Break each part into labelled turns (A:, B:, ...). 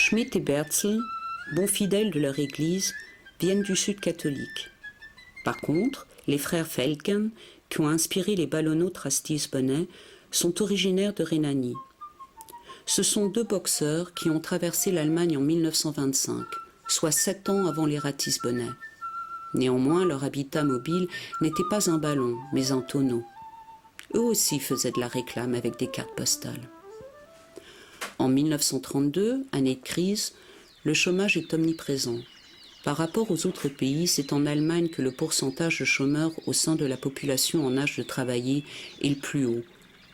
A: Schmitt et Berzel, bons fidèles de leur église, viennent du Sud catholique. Par contre, les frères Felken, qui ont inspiré les ballonnautes Rastis-Bonnet, sont originaires de Rhénanie. Ce sont deux boxeurs qui ont traversé l'Allemagne en 1925, soit 7 ans avant les Ratis-Bonnet. Néanmoins, leur habitat mobile n'était pas un ballon, mais un tonneau. Eux aussi faisaient de la réclame avec des cartes postales. En 1932, année de crise, le chômage est omniprésent. Par rapport aux autres pays, c'est en Allemagne que le pourcentage de chômeurs au sein de la population en âge de travailler est le plus haut,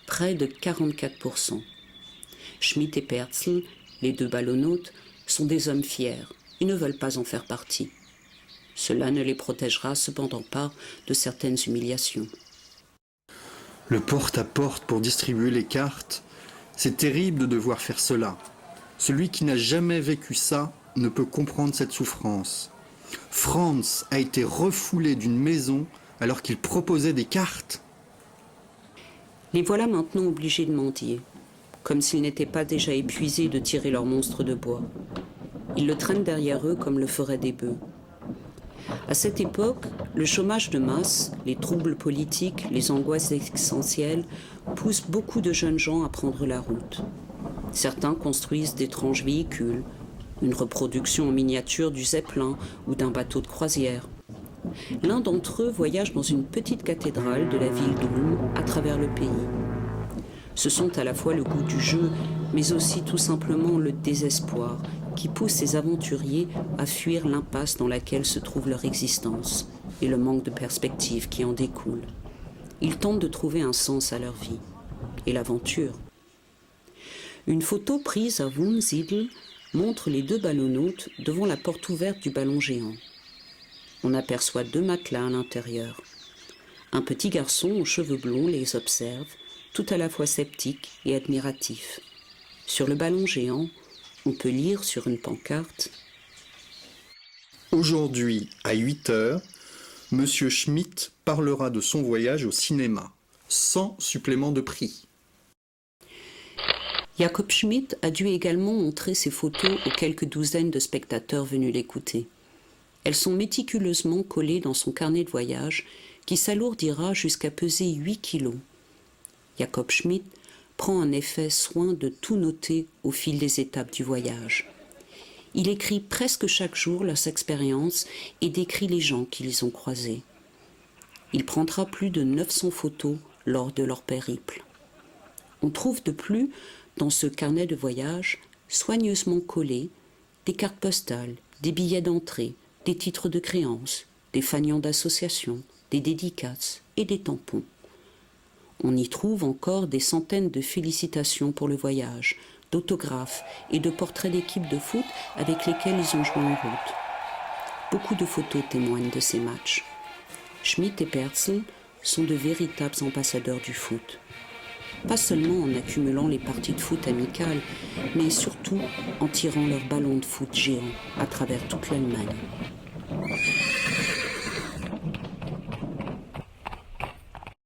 A: près de 44%. Schmitt et Perzel, les deux ballonnautes, sont des hommes fiers. Ils ne veulent pas en faire partie. Cela ne les protégera cependant pas de certaines humiliations.
B: Le porte-à-porte pour distribuer les cartes, c'est terrible de devoir faire cela. Celui qui n'a jamais vécu ça ne peut comprendre cette souffrance. Franz a été refoulé d'une maison alors qu'il proposait des cartes.
A: Les voilà maintenant obligés de mendier, comme s'ils n'étaient pas déjà épuisés de tirer leur monstre de bois. Ils le traînent derrière eux comme le feraient des bœufs. À cette époque, le chômage de masse, les troubles politiques, les angoisses existentielles poussent beaucoup de jeunes gens à prendre la route. Certains construisent d'étranges véhicules, une reproduction en miniature du Zeppelin ou d'un bateau de croisière. L'un d'entre eux voyage dans une petite cathédrale de la ville d'Ulm à travers le pays. Ce sont à la fois le goût du jeu, mais aussi tout simplement le désespoir qui pousse ces aventuriers à fuir l'impasse dans laquelle se trouve leur existence et le manque de perspective qui en découle. Ils tentent de trouver un sens à leur vie et l'aventure. Une photo prise à Wunsiedel montre les deux ballonnautes devant la porte ouverte du ballon géant. On aperçoit 2 matelas à l'intérieur. Un petit garçon aux cheveux blonds les observe, tout à la fois sceptique et admiratif. Sur le ballon géant, on peut lire sur une pancarte «
B: Aujourd'hui, à 8h, Monsieur Schmitt parlera de son voyage au cinéma, sans supplément de prix. »
A: Jacob Schmitt a dû également montrer ses photos aux quelques douzaines de spectateurs venus l'écouter. Elles sont méticuleusement collées dans son carnet de voyage qui s'alourdira jusqu'à peser 8 kilos. Jacob Schmitt prend en effet soin de tout noter au fil des étapes du voyage. Il écrit presque chaque jour leurs expériences et décrit les gens qui les ont croisés. Il prendra plus de 900 photos lors de leur périple. On trouve de plus, dans ce carnet de voyage, soigneusement collés, des cartes postales, des billets d'entrée, des titres de créance, des fanions d'association, des dédicaces et des tampons. On y trouve encore des centaines de félicitations pour le voyage, d'autographes et de portraits d'équipes de foot avec lesquels ils ont joué en route. Beaucoup de photos témoignent de ces matchs. Schmitt et Perzel sont de véritables ambassadeurs du foot. Pas seulement en accumulant les parties de foot amicales, mais surtout en tirant leurs ballons de foot géants à travers toute l'Allemagne.